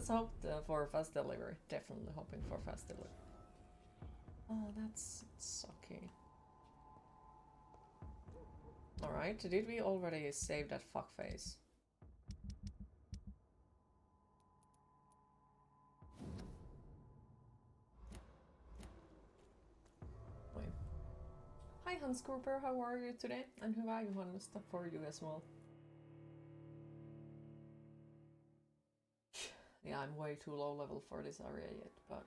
Let's hope for fast delivery. Definitely hoping for fast delivery. Oh, that's sucky. Alright, did we already save that fuckface? Wait. Hi Hans Cooper, how are you today? And who are you, Hans? Stuff for you as well. Yeah, I'm way too low level for this area yet, but...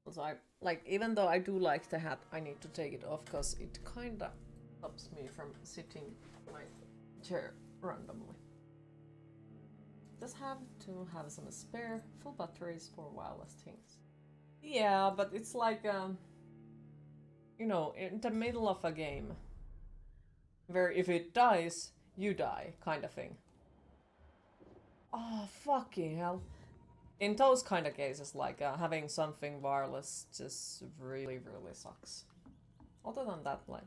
Also, even though I do like the hat, I need to take it off because it kinda stops me from sitting in my chair randomly. Just have to have some spare full batteries for wireless things. Yeah, but it's like, you know, in the middle of a game, where if it dies, you die, kind of thing. Oh, fucking hell. In those kind of cases, like having something wireless just really, really sucks. Other than that, like,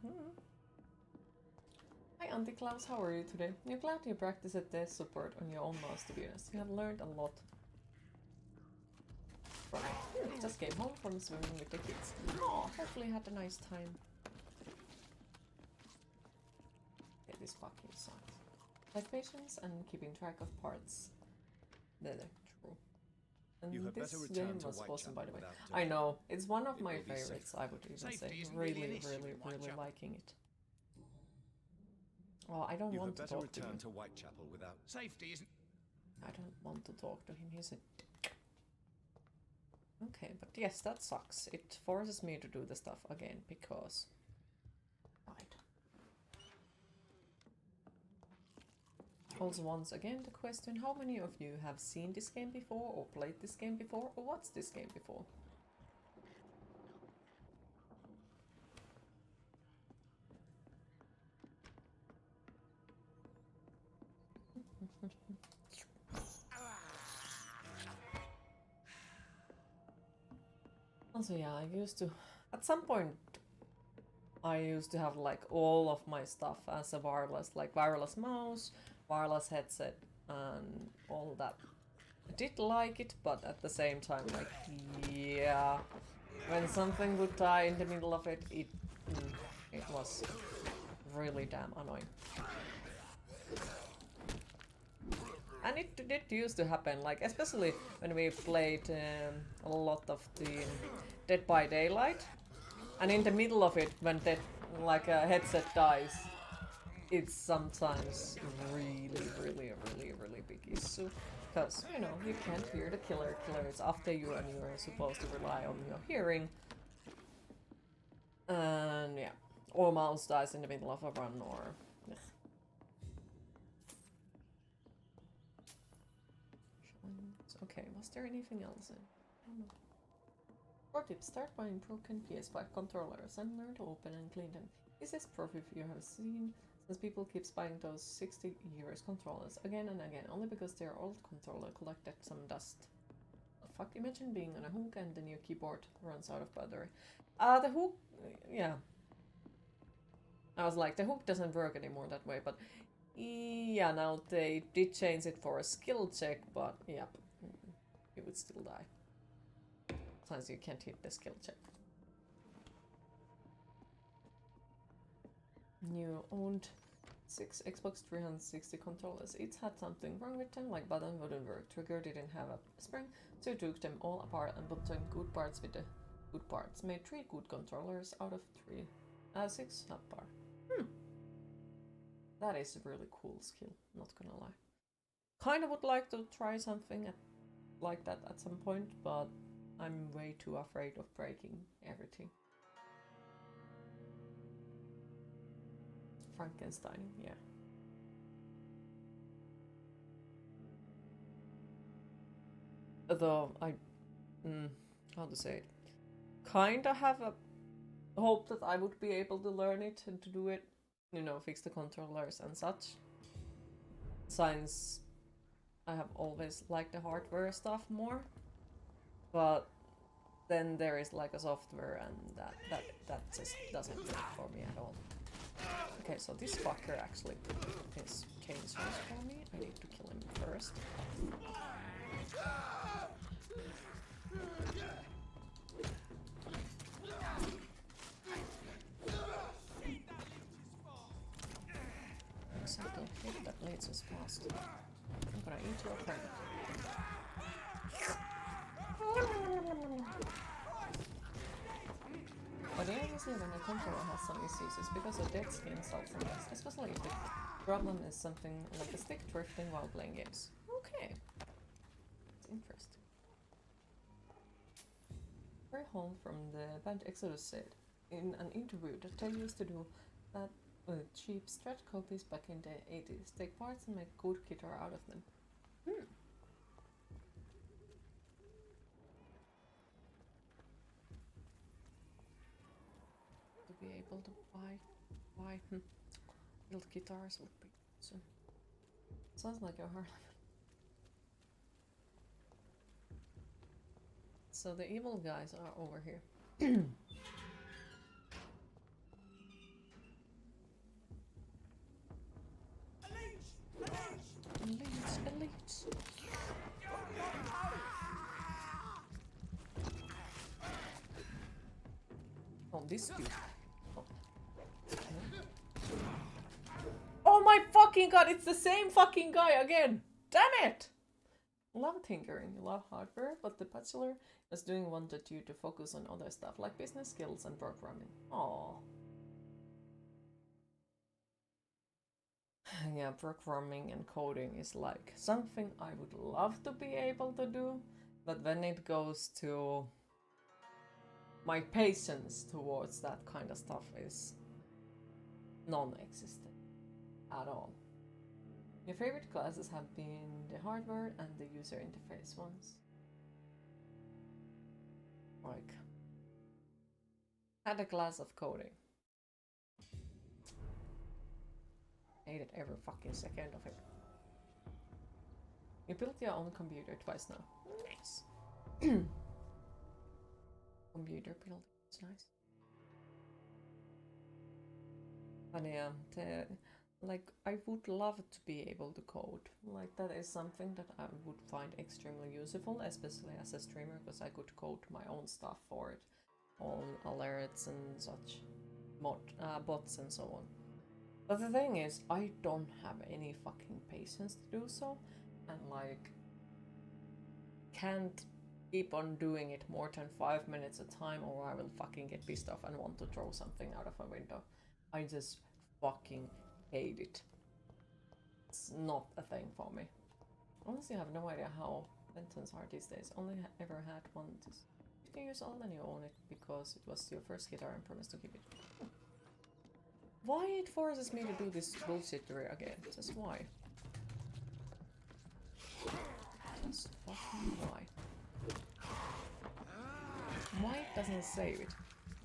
Hi Auntie Klaus, how are you today? You're glad you practiced the support on your own mouse, to be honest. You have learned a lot from it. Just came home from swimming with the kids. Oh, hopefully had a nice time. Yeah, this fucking sucks. Like patience and keeping track of parts. They're true. And this game was awesome, by the way. I know, it's one of my favorites, I would even say. Really, really liking it. Oh, I don't want to talk to him. Whitechapel without safety isn't. I don't want to talk to him. He's a... Okay, but yes, that sucks. It forces me to do the stuff again because... Right. Also, once again, the question, how many of you have seen this game before, or played this game before, or watched this game before? Also, yeah, I used to... At some point, I used to have, like, all of my stuff as a wireless, like wireless mouse, wireless headset, and all that. I did like it, but at the same time, like, yeah, when something would die in the middle of it, it was really damn annoying. And it did used to happen, like, especially when we played a lot of the Dead by Daylight, and in the middle of it, when that, like, a headset dies, it's sometimes really big issue. Because, you know, you can't hear the killer. Killer is after you and you're supposed to rely on your hearing. And yeah, or mouse dies in the middle of a run or... Ugh. Okay, was there anything else in? I don't know. Pro tip, start buying broken PS5 controllers and learn to open and clean them. This is proof if you have seen, since people keep buying those 60 euros controllers again and again, only because their old controller collected some dust. Fuck, imagine being on a hook and then your keyboard runs out of battery. The hook, yeah. I was like, the hook doesn't work anymore that way, but yeah, now they did change it for a skill check, but yep, you would still die. Since you can't hit the skill check. You owned 6 Xbox 360 controllers. Each had something wrong with them, like button wouldn't work, trigger didn't have a spring, so you took them all apart and put some good parts with the good parts. Made 3 good controllers out of 6 subpar. That is a really cool skill, not gonna lie. Kinda would like to try something like that at some point, but I'm way too afraid of breaking everything. Frankenstein, yeah. Though I, how to say it, kinda have a hope that I would be able to learn it and to do it, you know, fix the controllers and such. Since I have always liked the hardware stuff more, but then there is like a software and that just doesn't work for me at all. Okay, so this fucker actually put his cane source for me. I need to kill him first. Exactly, hit that blades is fast. I'm gonna eat your friend. But obviously when the controller has some issues, it's because of dead skin sometimes, especially if the problem is something like a stick drifting while playing games. Okay. It's interesting. Barry Hall from the band Exodus said in an interview that they used to do that with cheap stretch copies back in the 80s. Take parts and make good guitar out of them. To be able to buy build guitars would be awesome. Sounds like a hard. So the evil guys are over here. Elites. Oh, this dude. Oh my fucking god, it's the same fucking guy again! Damn it! Love tinkering, love hardware, but the bachelor is doing wanted you to focus on other stuff like business skills and programming. Aww. Yeah, programming and coding is like something I would love to be able to do, but when it goes to my patience towards that kind of stuff is non-existent at all. Your favorite classes have been the hardware and the user interface ones. Like, had a class of coding. Hated every fucking second of it. You built your own computer twice now. Nice. Computer building is nice. But yeah, like I would love to be able to code. Like that is something that I would find extremely useful, especially as a streamer, because I could code my own stuff for it, all alerts and such, bots and so on. But the thing is, I don't have any fucking patience to do so, and like can't keep on doing it more than 5 minutes at a time, or I will fucking get pissed off and want to throw something out of a window. I just fucking hate it. It's not a thing for me. Honestly, I have no idea how Bentons are these days. Only ever had one. 15 years old and you own it because it was your first guitar and promised to keep it. Why it forces me to do this bullshit again? Just why? Just fucking why? Why it doesn't save it?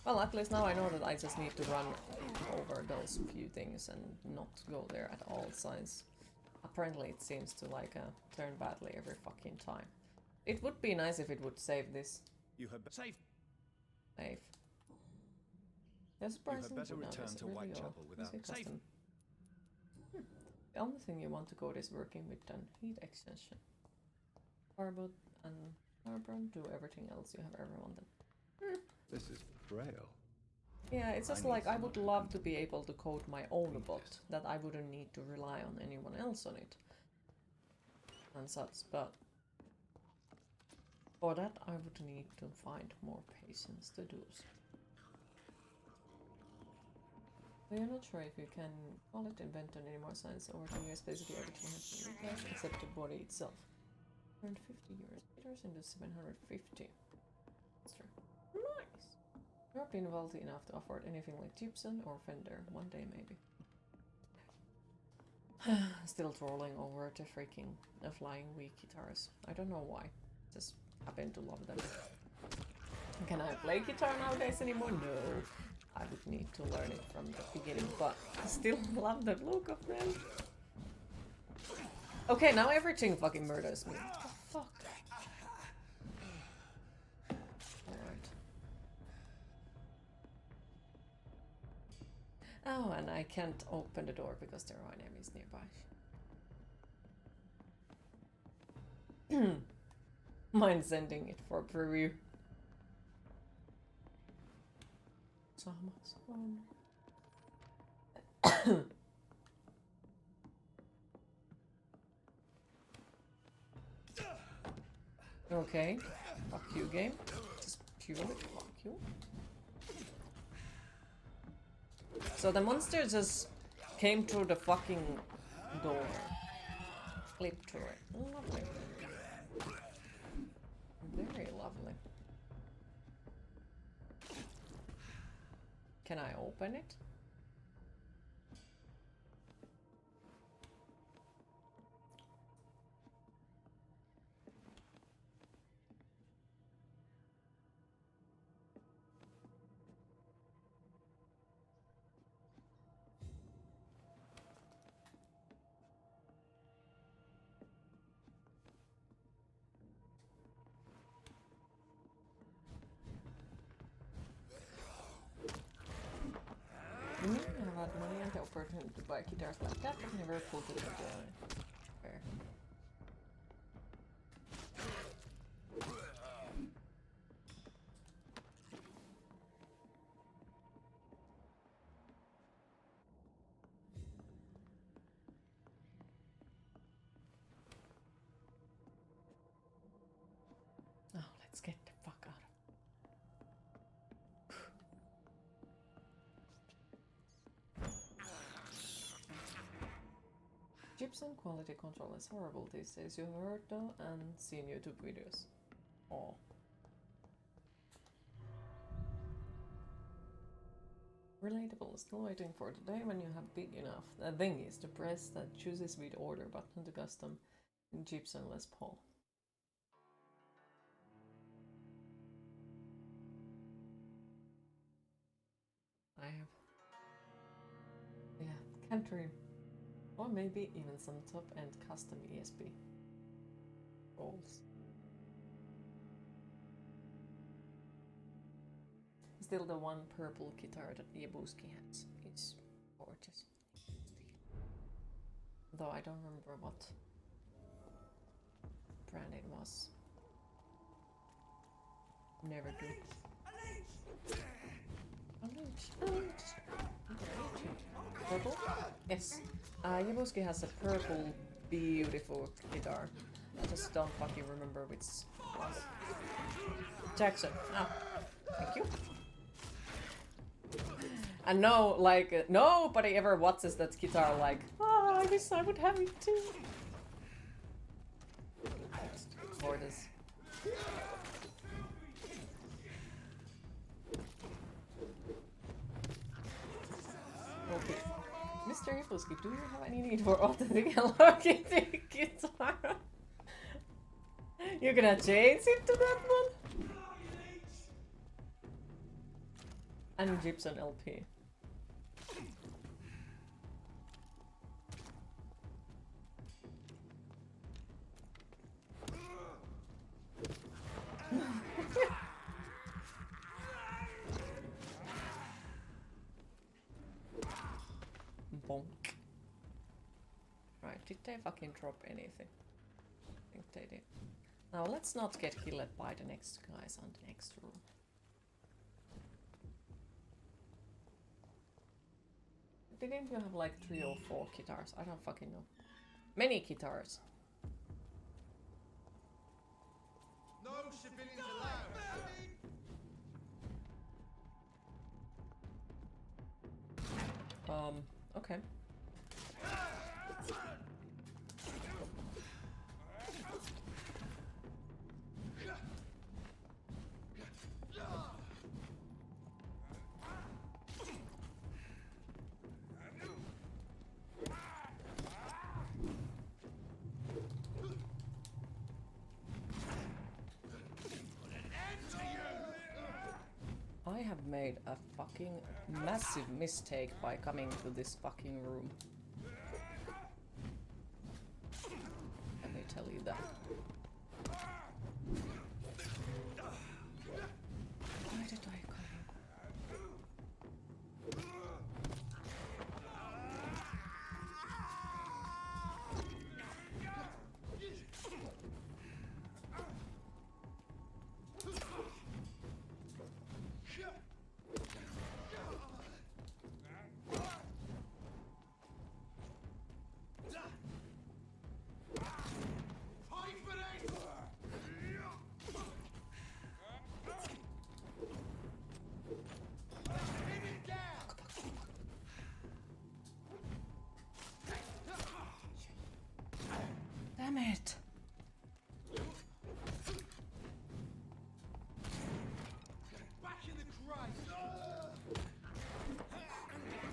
Well, at least now I know that I just need to run over those few things and not go there at all signs. Apparently it seems to like turn badly every fucking time. It would be nice if it would save this. You had safe. Save. Yes, You had better return to Whitechapel without safe. The only thing you want to code is working with an heat extension. Arbot and Arbron do everything else you have ever wanted. This is frail. Yeah, it's just like I would love to be able to code my own bot, that I wouldn't need to rely on anyone else on it. And such, but for that I would need to find more patience to do so. We are not sure if you can call it invented anymore since over 10 years basically everything has been replaced except the body itself. 150 euros, meters into 750. That's true. Nice! You're being wealthy enough to afford anything like Gibson or Fender, one day maybe. Still trolling over the freaking flying weak guitars. I don't know why. Just happen to love them. Can I play guitar nowadays anymore? No. I would need to learn it from the beginning, but I still love the look of them. Okay, now everything fucking murders me. What the fuck? Alright. Oh, and I can't open the door because there are enemies nearby. Mind sending it for preview. So much fun. Okay. Fuck you, game. Just purely fuck you. So the monster just came through the fucking door. Clip through it. Lovely. Very lovely. Can I open it? I've had money and the opportunity to buy guitars like that, but never pulled it into fair. Oh, let's get the fuck out of Gypsum quality control is horrible these days. You've heard though and seen YouTube videos. Oh. Relatable. Still waiting for the day when you have big enough. The thing is to press that chooses with order button to custom in Gypsum Les Paul. I have. Yeah, can't dream. Or maybe even some top-end custom ESP rolls. Still the one purple guitar that Yabuski has is gorgeous. Though I don't remember what brand it was. Never do. Purple? Yes. Yabuski has a purple, beautiful guitar. I just don't fucking remember which was. Jackson. Ah, thank you. And no, like, nobody ever watches that guitar like, oh, I wish I would have it too. For this. Okay. Mr. Yabuski, do you have any need for authentic Hello Kitty guitar? You're gonna change it to that one? And Gibson LP. Bonk. Right, did they fucking drop anything? I think they did. Now let's not get killed by the next guys on the next room. Didn't you have like 3 or 4 guitars? I don't fucking know. Many guitars. No civilians allowed. Okay. I have made a fucking massive mistake by coming to this fucking room. Let me tell you that. Why did I come?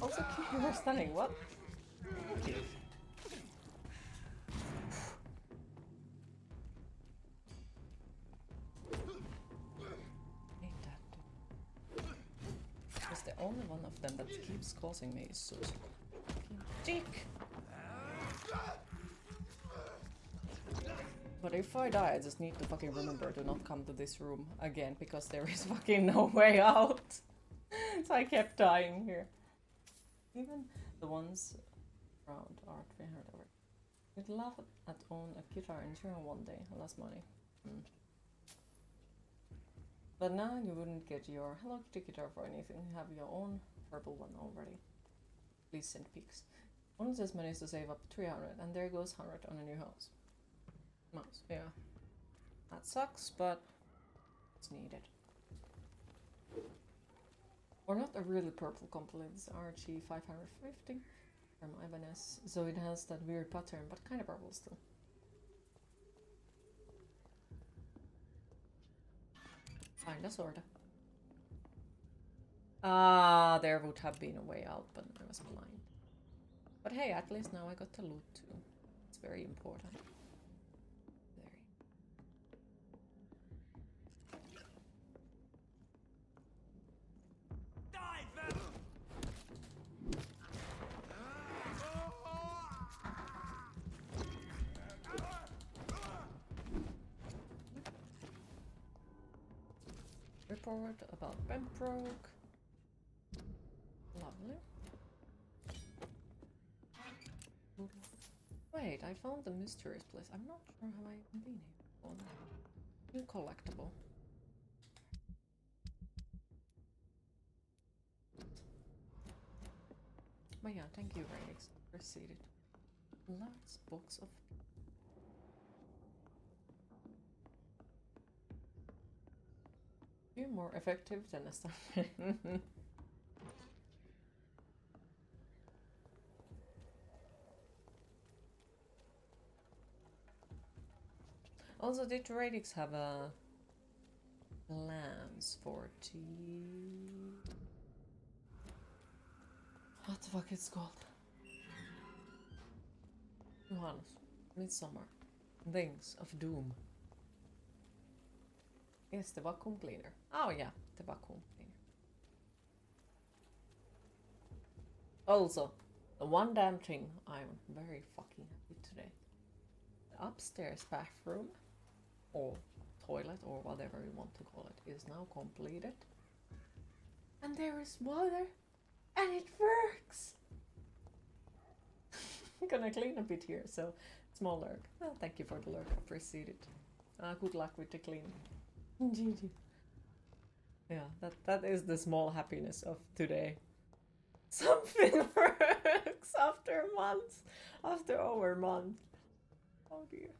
Also, keep her stunning. What? Thank you. Hate that dude. Because the only one of them that keeps causing me is so fucking dick. But if I die, I just need to fucking remember to not come to this room again, because there is fucking no way out. So I kept dying here. Even the ones around are 300 over. You'd laugh at own a guitar in German one day, less money. But now you wouldn't get your Hello Kitty guitar for anything. You have your own purple one already. Please send pics. One just managed to save up 300, and there goes 100 on a new house. Mouse, yeah. That sucks, but it's needed. Or not a really purple complete, it's RG 550 from Ibanez. So it has that weird pattern, but kind of purple still. Kinda, sorta. Ah, there would have been a way out, but I was blind. But hey, at least now I got to loot too. It's very important. Report about Vampyr. Lovely. Wait, I found the mysterious place. I'm not sure how I've been here before. New collectible. But yeah, thank you, Radix. Proceeded. Last box of. You're more effective than a star. Also, did Radix have a lambs for tea? What the fuck it's called? Johannes. Midsummer. Wings of Doom. Yes, the vacuum cleaner. Oh yeah, the vacuum cleaner. Also, the one damn thing I'm very fucking happy today. The upstairs bathroom, or toilet, or whatever you want to call it, is now completed. And there is water, and it works! I'm gonna clean a bit here, so small lurk. Well, thank you for the lurk, appreciate it. Good luck with the cleaning. GG. Yeah, that is the small happiness of today. Something works after months, after over a month. Oh dear.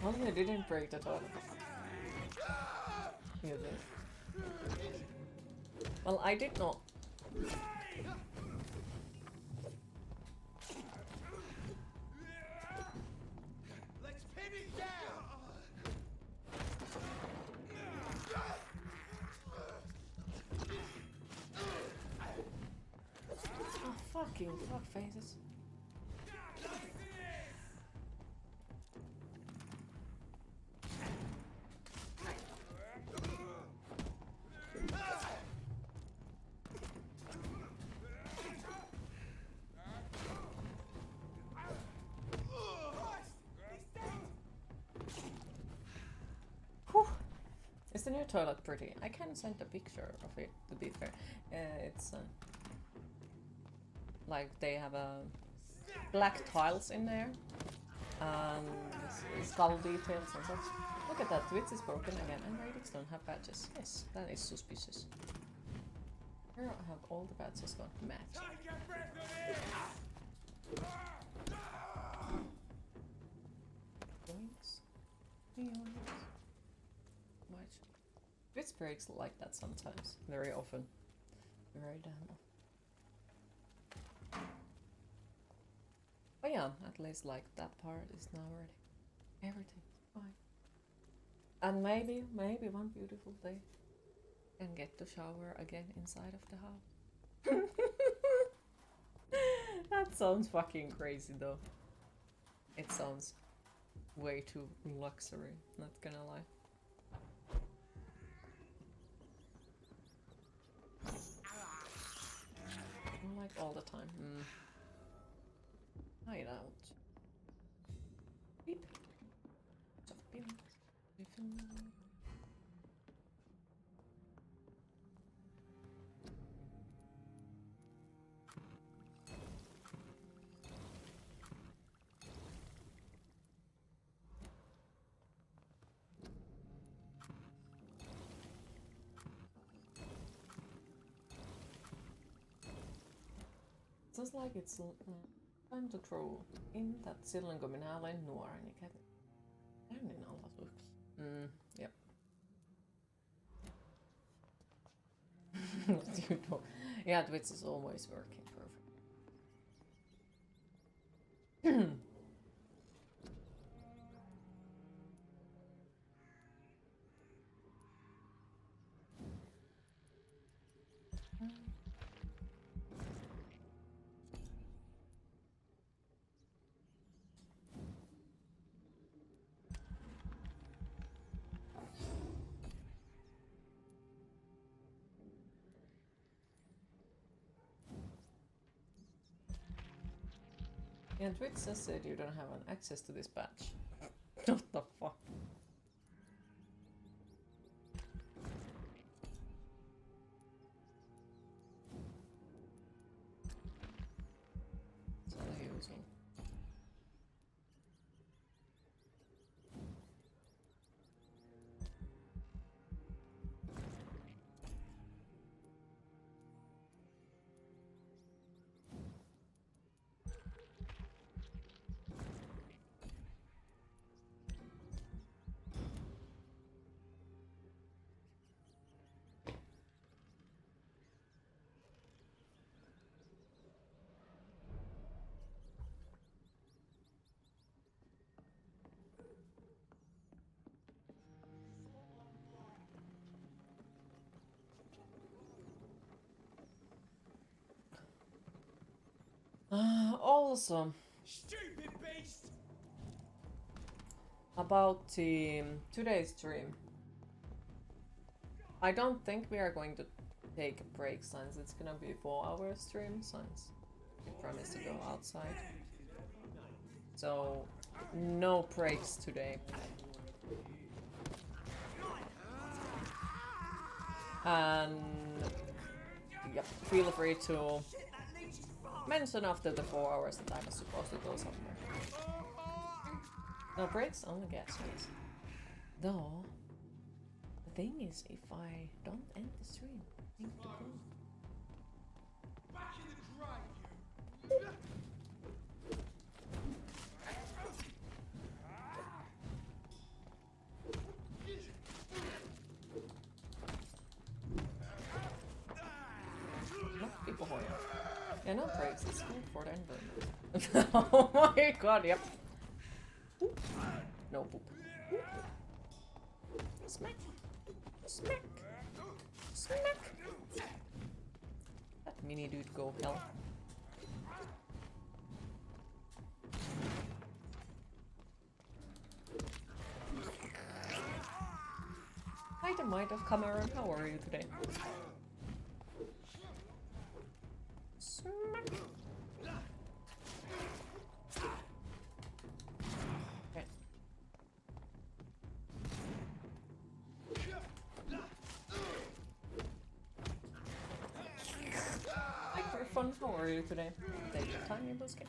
Well, they didn't break the toilet. You did. Well, I did not. Let's pin it down. Oh, fucking fuck faces. Is the new toilet pretty? I can send a picture of it, to be fair. It's like they have black tiles in there and skull details and such. Look at that, Twitch is broken again and Radix don't have badges. Yes, that is suspicious. Here I have all the badges gone to match. Points. Much. Twitch breaks like that sometimes. Very often. Very damn often. But yeah, at least like that part is now ready. Everything's fine. And maybe one beautiful day can get to shower again inside of the house. That sounds fucking crazy though. It sounds way too luxury, not gonna lie. Like all the time. Hide out. Beep. Soft beam. Sounds like it's time to throw in that silloin kun minä olen nuori, niin käynnin aloituksi. Yep. You know. Yeah, Twitch is always working perfect. Yeah, Twitch says that you don't have an access to this patch. What the fuck? It's unusual. Also, Stupid beast! about the today's stream, I don't think we are going to take a break since it's gonna be a 4-hour stream since we promised to go outside. So, no breaks today. And yep, feel free to mention after the 4 hours that I was supposed to go somewhere. No breaks, only gas space. Though, the thing is, if I don't end the stream, I think to go. Back in the grave, you! Not people hoya. Yeah, no breaks, it's good for the environment. Oh my god, yep. Poop. No poop. Smack. Smack. Smack. That mini dude go hell. Hi, the might of Cameron. How are you today? Smack. Okay. Hi, Griffon. How are you today? Take your time, you busket.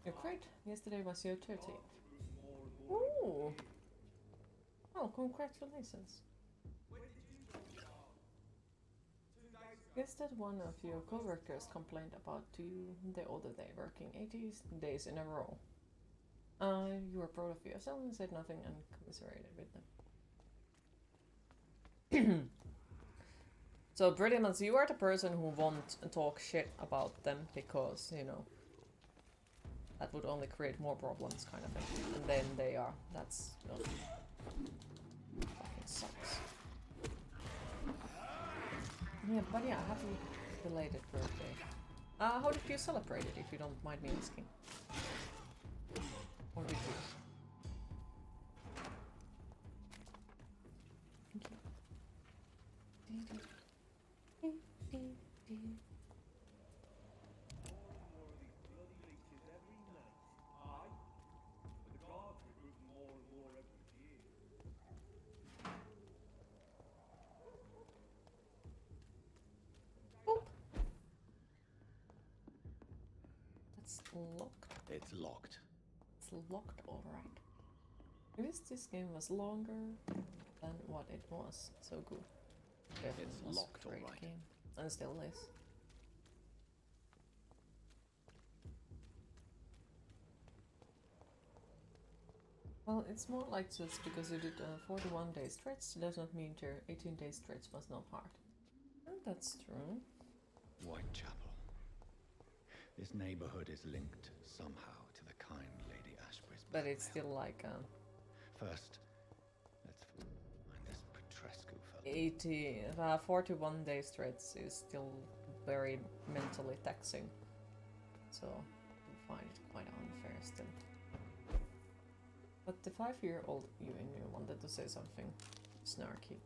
You're great. Yesterday was your 30th. Ooh. Oh, congratulations. Guess that one of your coworkers complained about you the other day, working 80 days in a row. You were proud of yourself and said nothing and commiserated with them. So pretty much you are the person who won't talk shit about them because, you know, that would only create more problems kind of thing. And then they are. That's... ugh. Fucking sucks. Yeah, but yeah, happy belated birthday. How did you celebrate it, if you don't mind me asking? Or did you? Thank you. Boop. That's locked. It's locked. It's locked, alright. I wish this game was longer than what it was. So good. Definitely It's was locked, a great alright. game. And still is. Well, it's more like just because you did a 41-day stretch does not mean your 18-day stretch was not hard. And that's true. Whitechapel. This neighborhood is linked somehow to the kind Lady Ashbury's But it's blackmail. still like First, let's find this Petrescu fellow. 41-day stretch is still very mentally taxing. So I find it quite unfair still. But the 5-year-old you in me wanted to say something snarky.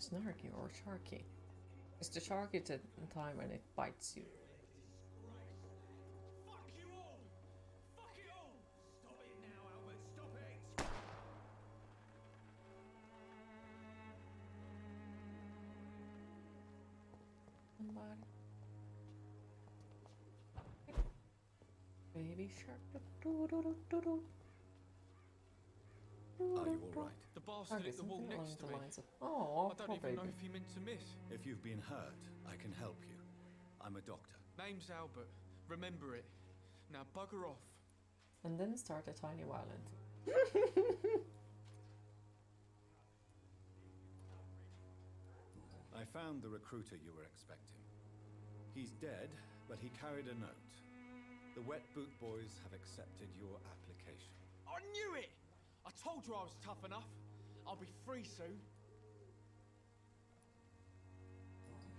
Snarky or sharky? It's the sharky the time when it bites you. Fuck you all! Fuck it all! Stop it now, Albert, stop it! Somebody. Baby shark. Do, do, do, do, do. Are you all right? The bastard at the wall next to me. Oh, I don't poor even know baby. if he meant to miss. If you've been hurt, I can help you. I'm a doctor. Name's Albert. Remember it. Now bugger off. And then start a tiny violent. I found the recruiter you were expecting. He's dead, but he carried a note. The Wet Boot Boys have accepted your application. I knew it! I told you I was tough enough. I'll be free soon.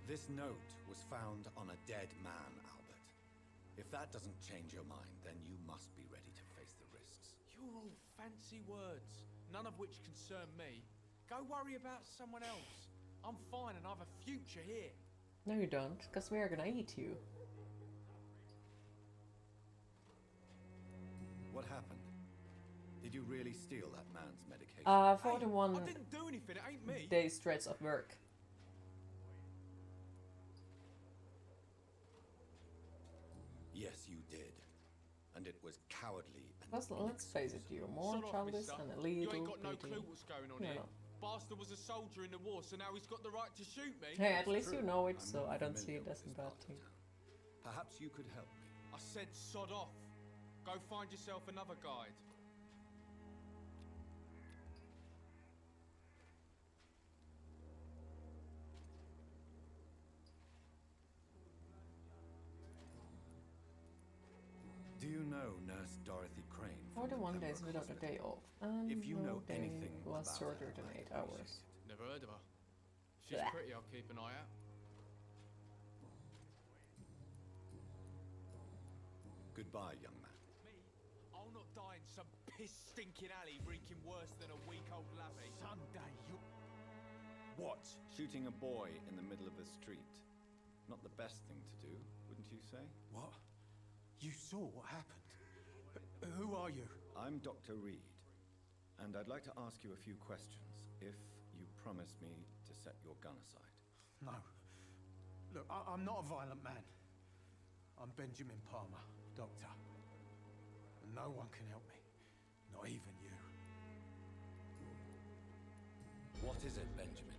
This note was found on a dead man, Albert. If that doesn't change your mind, then you must be ready to face the risks. You're all fancy words, none of which concern me. Go worry about someone else. I'm fine and I have a future here. No you don't, because we are gonna eat you. What happened? Did you really steal that man's medication? 41 I didn't do anything, it ain't me. day stretch of work. Yes, you did. And it was cowardly and Let's face it, you're more Sod off, childish mister. and You illegal. ain't got no pretty. clue what's going on You here. know. Bastard was a soldier in the war, so now he's got the right to shoot me. Hey, at least you True. know it, I'm so not I don't see familiar it with as a this bad part of thing. town. Perhaps you could help me. I said sod off. Go find yourself another guide. Do you know Nurse Dorothy Crane? from the 41 days Pembroke without a Hospital? day off. And If you no know day anything was about shorter her, than I'd 8 hours. appreciate Never heard of her. She's Blech. pretty, I'll keep an eye out. Goodbye, young man. Me? I'll not die in some piss-stinking alley reeking worse than a week-old lavvy. Sunday, you... What? Shooting a boy in the middle of the street. Not the best thing to do, wouldn't you say? What? You saw what happened? Who are you? I'm Dr. Reed, and I'd like to ask you a few questions, if you promise me to set your gun aside. No. Look, I'm not a violent man. I'm Benjamin Palmer, doctor. And No one can help me. Not even you. What is it, Benjamin?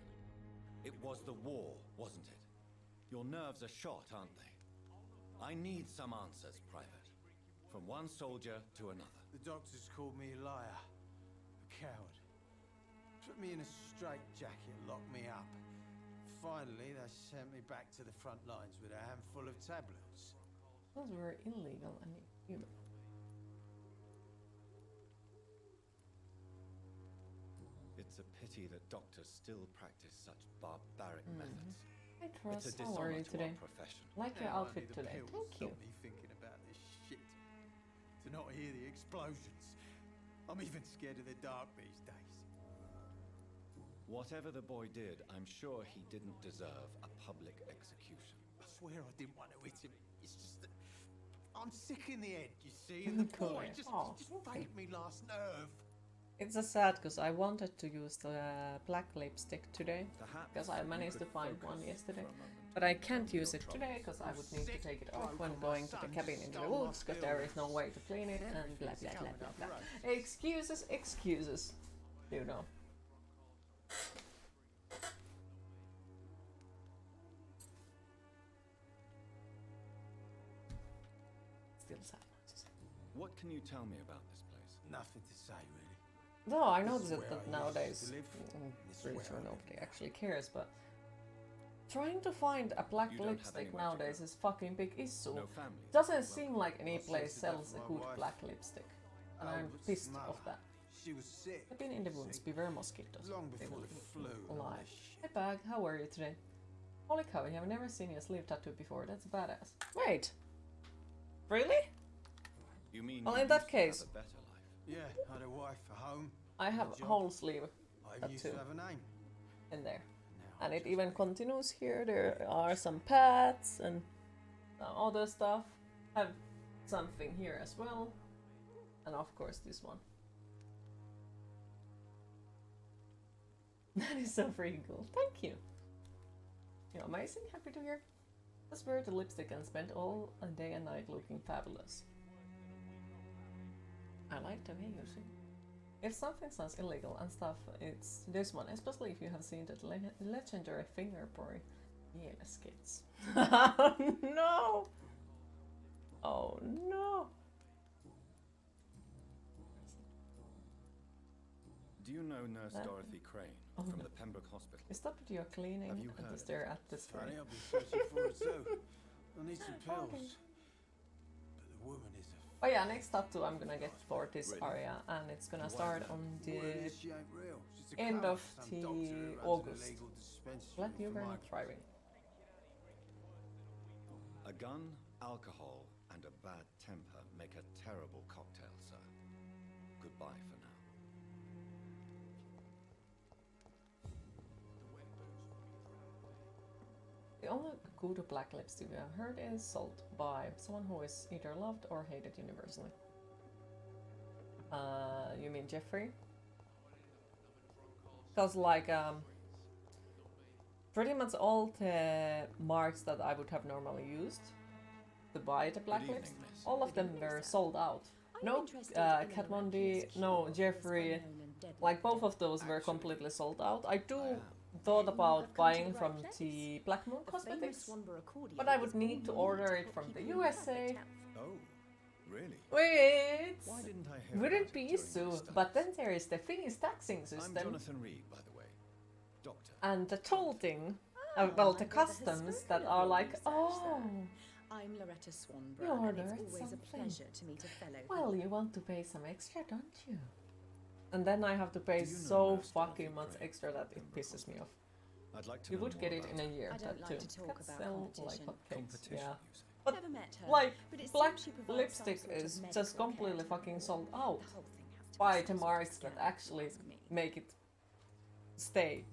It was the war, wasn't it? Your nerves are shot, aren't they? I need some answers, Private. From one soldier to another. The doctors called me a liar. A coward. Put me in a straitjacket, locked me up. Finally, they sent me back to the front lines with a handful of tablets. Those were illegal and inhuman. It's a pity that doctors still practice such barbaric methods. Hey It's a Truss, how are dishonor you to today? our profession. Like your Now outfit only the today. pill will Thank you. stop me thinking about this shit. To not hear the explosions. I'm even scared of the dark these days. Whatever the boy did, I'm sure he didn't deserve a public execution. I swear I didn't want to hit him. It's just that I'm sick in the head, you see, and the Cool. boy just Okay. paid me last nerve. It's a sad because I wanted to use the black lipstick today Perhaps because I you managed to could find focus one yesterday. for a moment But I on can't your use it troubles. today because I would need to Sick take it off bloke when on my going to the son cabin in the stole my woods because there is no pills. way to clean it and blah blah blah blah blah. Excuses, excuses. You know. Still sad. What can you tell me about this place? Nothing to say, really. No, I This is noticed where that I used nowadays, to live. I'm This is pretty where sure I live nobody now. actually cares, but trying to find a black You don't have lipstick anywhere to nowadays go. is fucking big issue. No family. Doesn't Well, seem like any I place sorted that sells a for my good wife. black lipstick, and Oh, I'm but pissed mother, of that. She was sick. I've been in the woods, Sick. beware mosquitoes. Long They before will the eat flu you and all alive. that shit. Hey Bag, how are you today? Holy cow, I have never seen your sleeve tattoo before. That's badass. Wait, really? You mean Well, you in that used to have case- a better life? Yeah, had a wife, a home. I have a job. whole sleeve I used Tattoo. to have a name. in there. Now And I it just even make continues here. There are some pads and some other stuff. Have something here as well. And of course this one. That is so freaking cool. Thank you. You're amazing. Happy to hear. Just wear the lipstick and spend all a day and night looking fabulous. I like the way you sing. If something sounds illegal and stuff, it's this one, especially if you have seen that legendary fingerboard. Yes, kids. Oh no! Oh no! Do you know Nurse That- Dorothy Crane Oh, from no. the Pembroke Hospital? You stopped your cleaning Have you and heard to of stare it? at the screen. Funny, I've been searching for it too. I need some pills. Okay. But the woman is a... Oh yeah, next tattoo I'm gonna get for this Really? area, and it's gonna Why is start that? on Well, the it is, she ain't real. She's a end cover. of Some the doctor who runs an August. illegal dispensary Glad for you're not migrants. driving. A gun, alcohol, and a bad temper make a terrible cocktail, sir. Goodbye for now. The only good black lipstick we have heard is sold by someone who is either loved or hated universally. You mean Jeffrey? Because like pretty much all the marks that I would have normally used to buy the black Good lips, evening, miss. all of them were sold out. No, Kat Von D, no, Jeffrey, like both of those were completely sold out. I do thought about buying from the Black Moon Cosmetics, but I would need to order it from the USA. Oh, really? Wait, Why didn't I hear wouldn't about it be during so, my studies? but then there is the Finnish taxing I'm system Jonathan Reed, by the way. Doctor. and the tolling, well, the customs that are like, oh, I'm Loretta Swanborough, You and ordered it's always a something. pleasure to meet a fellow. well, you want to pay some extra, don't you? And then I have to pay Do you know so Nurse fucking Dorothy much Crane extra that it from pisses me Brooklyn? off. I'd like to You know would more get it about in a year, I don't that like too. to talk Cats about sell like competition. hotcakes, competition, yeah. you say. But Never met her, like but it black seems she provides some lipstick sort of is medical just completely care to fucking me. sold out The whole thing has to be by some the sort of marks that scam, actually if you ask me. make it stay.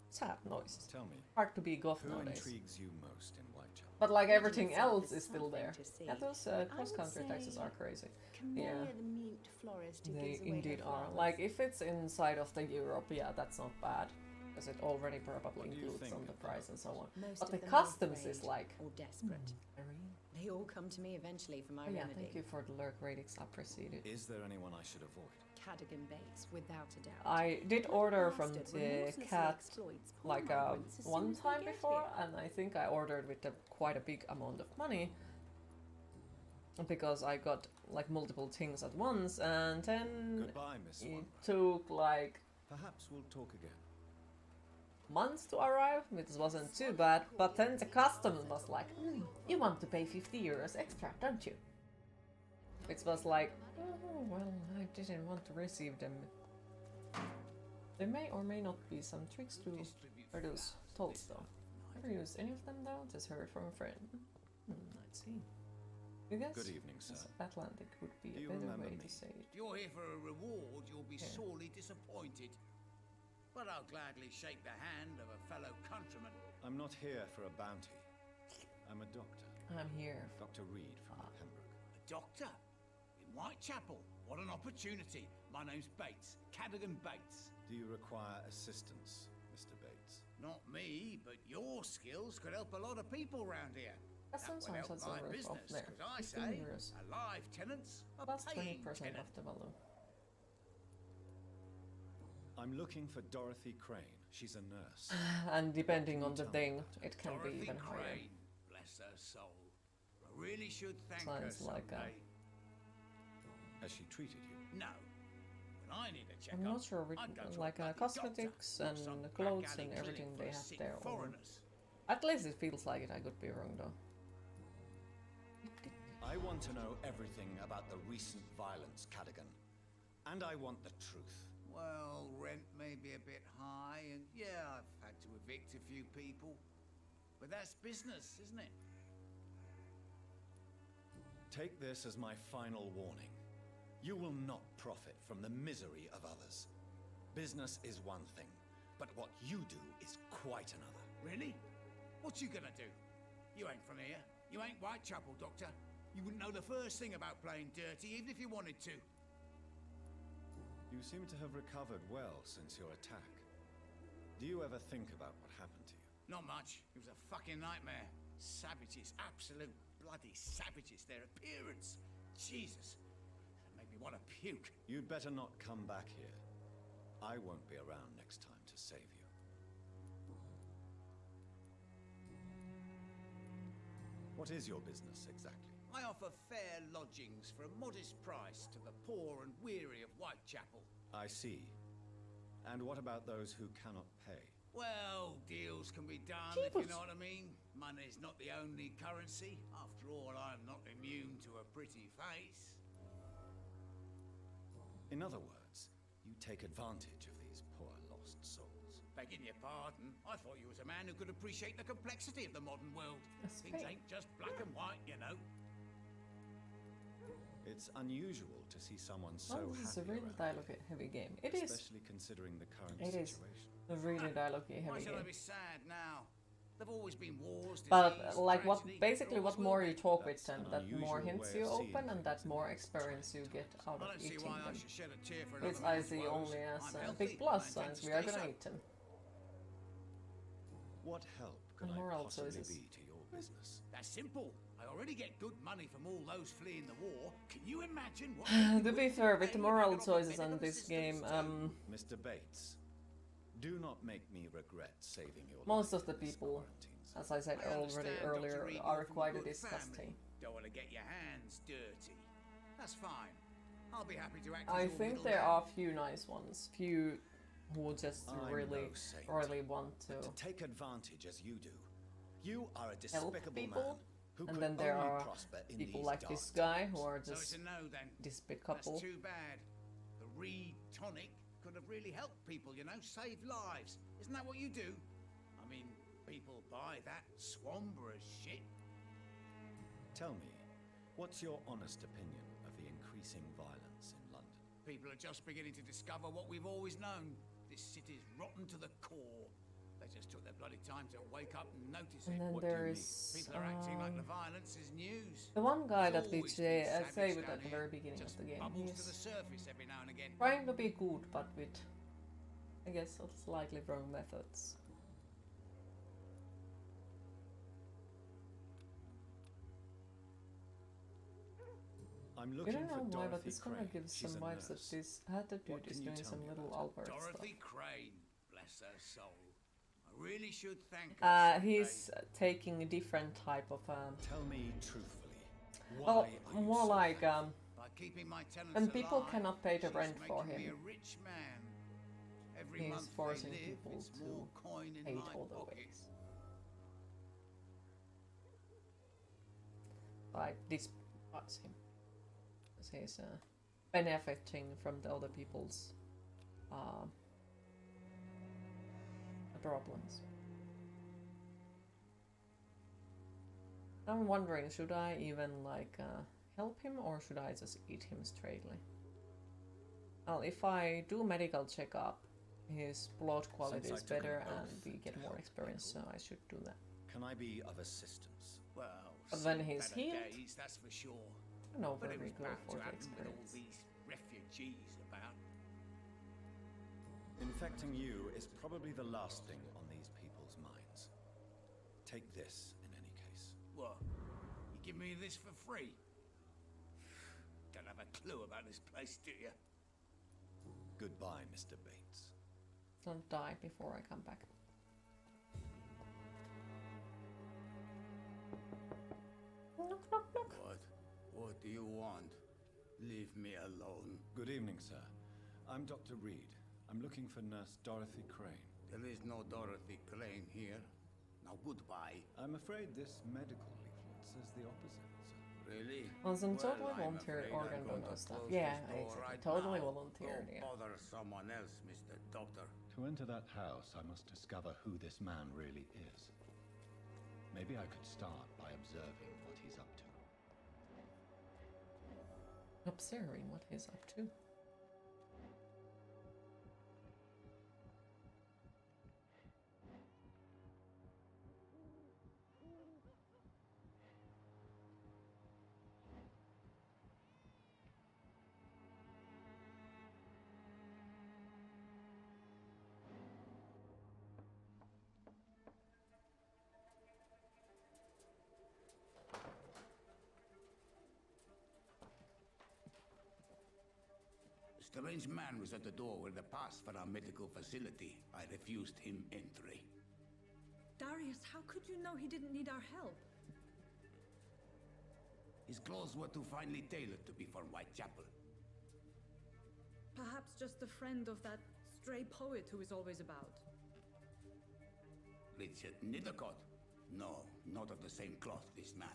Sad noise. Tell me, Hard to be goth who nowadays. intrigues you most in Whitechapel? But like Region everything itself else is is still there. something to see. Yeah, those I would cross-country taxis say are crazy. Camellia Yeah. the mute florist who They gives away her indeed are. flowers. Like if it's inside of the Europe, yeah, that's not bad. Because it already probably What do you includes think on the of price and so on. Most But of the them are customs is afraid like or desperate. very They They all come to me eventually for my Oh, yeah, remedy. thank you for the lurk ratings. Appreciated. Is there anyone I should avoid? Cadogan Bates, without a doubt. I did That order from bastard the remorselessly cat exploits poor like migrants as soon one as they time get before, here. and I think I ordered with quite a big amount of money because I got like multiple things at once, and then Goodbye, Miss Swan. it took like Perhaps we'll talk again. months to arrive, which wasn't too bad. But then the customs was like, "You want to pay 50 euros extra, don't you?" Which was like, oh well, I didn't want to receive them. There may or may not be some tricks to reduce tolls though. Never used any of them though, just heard from a friend. Let's see. You guess Good evening, sir. Atlantic would be Do a you better remember way me? to say it. If you're here for a reward, you'll be Yeah. sorely disappointed. But I'll gladly shake the hand of a fellow countryman. I'm not here for a bounty. I'm a doctor. I'm here. Dr. Reed from Pembroke. A doctor? In Whitechapel? What an opportunity. My name's Bates. Cadogan Bates. Do you require assistance, Mr. Bates? Not me, but your skills could help a lot of people round here. That That sometimes would help has a my roof business, up there. 'cause I 15 say, euros. a live tenant's a Plus paying 20% tenant. of the value. I'm looking for Dorothy Crane. She's a nurse. And depending What on can the you tell me thing, about it can Dorothy be even higher. Crane, bless her soul. I really should thank Sounds her like a- someday. Has she treated you? No. When I need a checkup, I'm not sure, I'd go to like a bloody cosmetics doctor or and some the clothes back alley and everything clinic they for have sick their own. foreigners. At least it feels like it, I could be wrong though. I want to know everything about the recent violence, Cadogan. And I want the truth. Well, rent may be a bit high, and yeah, I've had to evict a few people. But that's business, isn't it? Take this as my final warning. You will not profit from the misery of others. Business is one thing, but what you do is quite another. Really? What you gonna do? You ain't from here. You ain't Whitechapel, Doctor. You wouldn't know the first thing about playing dirty, even if you wanted to. You seem to have recovered well since your attack. Do you ever think about what happened to you? Not much. It was a fucking nightmare. Savages, absolute bloody savages. Their appearance. Jesus. It made me want to puke. You'd better not come back here. I won't be around next time to save you. What is your business exactly? I offer fair lodgings for a modest price to the poor and weary of Whitechapel. I see. And what about those who cannot pay? Well, deals can be done, if you know what I mean. Money's not the only currency. After all, I'm not immune to a pretty face. In other words, you take advantage of these poor lost souls. Begging your pardon, I thought you was a man who could appreciate the complexity of the modern world. That's Things fair. ain't just black and white, you know. It's unusual to see someone so Well, this is a happy really around here, dialogue-heavy game. It is especially considering the current It is. situation. a really Why dialogue-heavy should I game. be sad now? There've always been wars, But disease, like what, tragedy. basically, There what always more will you be. talk with That's them, an that more unusual hints way you of seeing open, and things that in more these experience you trying get times. out I of don't see eating why I them. should shed a tear for Which another I man's see woes. only as I'm a healthy, big plus, and I intend since to we are stay gonna so. eat them. What help could And I moral possibly choices. be to your business? That's simple. I already get good money from all those fleeing the war. Can you imagine what? To be fair, with the moral choices on this game, Mr. Bates, do not make me regret saving your most life of the in this people, quarantine as I said I already understand, earlier, Dr. Reed, are you're from a quite good disgusting. family. Don't want to get your hands dirty. That's fine. I'll be happy to act as I your think there middleman. are few nice ones, few who just I'm really, no saint, really want to but to take advantage as you do, you are a help despicable people, man who and could then there only are prosper in people these like dark this guy times. who are So it's just a no then. despicable. That's too bad. The Reed tonic could have really helped people, you know, saved lives. Isn't that what you do? I mean, people buy that Swanborough shit. Tell me, what's your honest opinion of the increasing violence in London? People are just beginning to discover what we've always known. This city's rotten to the core. They just took their bloody time to wake up and notice And it. then What do you there mean? is People are acting like the violence is news. the one guy There's that we always been say savage with down at the here, very beginning of just the game. bubbles to He's the surface every now and again. trying to be good, but with, I guess, slightly wrong methods. I'm I looking don't know for why, Dorothy but this kind Crane. of gives She's some a vibes that nurse. this attitude What is can you doing tell some me little about Albert Dorothy Crane, bless her soul. I really should thank her. stuff. someday. He's taking a different type of Tell me truthfully. Why well, are you more so like thankful? By keeping my tenants when people alive, cannot pay the she's rent for making me him, a rich man. Every he's month forcing they live, people it's to more coin in hate my other pocket. ways. Like this, what's him? He's benefiting from the other people's problems. I'm wondering, should I even like help him or should I just eat him straightly? Well, if I do medical checkup, his blood quality Since I is took an better and oath we get to more help experience, so people, I should do that. Can I be of assistance? Well, But when seen he's better healed, days, that's for sure. I know But where it we was go bound for to the happen with all experience. these refugees about. Infecting you is probably the last thing on these people's minds. Take this, in any case. What? You give me this for free? Don't have a clue about this place, do you? Goodbye, Mr. Bates. Don't die before I come back. Knock, knock, knock. What do you want? Leave me alone. Good evening, sir. I'm Dr. Reed. I'm looking for Nurse Dorothy Crane. There is no Dorothy Crane here. Now goodbye. I'm afraid this medical leaflet says the opposite, sir. Really? Well, some totally I'm volunteer afraid organ I'm going donor to stuff. close Yeah, this door exactly. right Totally now. volunteer, Go yeah. bother someone else, Mr. Doctor. To enter that house, I must discover who this man really is. Maybe I could start by observing what he's up to. Observing what he's up to. A strange man was at the door with a pass for our medical facility. I refused him entry. Darius, how could you know he didn't need our help? His clothes were too finely tailored to be for Whitechapel. Perhaps just a friend of that stray poet who is always about. Richard Nithercott? No, not of the same cloth, this man.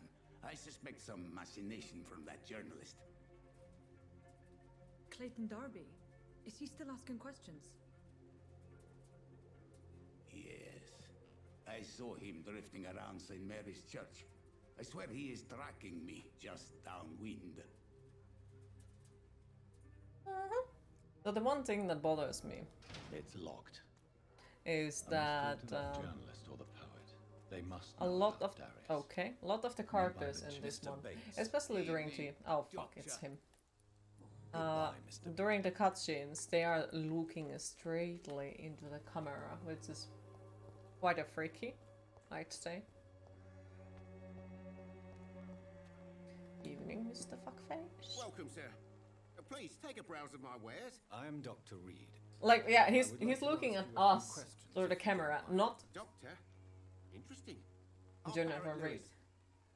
I suspect some machination from that journalist. Clayton Darby. Is he still asking questions? Yes. I saw him drifting around St. Mary's Church. I swear he is tracking me just downwind. So the one thing that bothers me It's locked. is I that must go to that journalist or the poet. They must a know lot about of Darius. a lot of the characters by the in this Mr. one, Bates. especially during the Evening, it's Doctor. him. Goodbye, Mr. During the cutscenes, they are looking straightly into the camera, which is quite a freaky, I'd say. Evening, Mr. Fuckface. Welcome, sir. Please take a browse of my wares. I am Dr. Reed. Like, yeah, I would like he's to looking ask at you a few us questions, through the if you camera, don't mind. not Doctor? Interesting. Jennifer Barrett Reed. Lewis.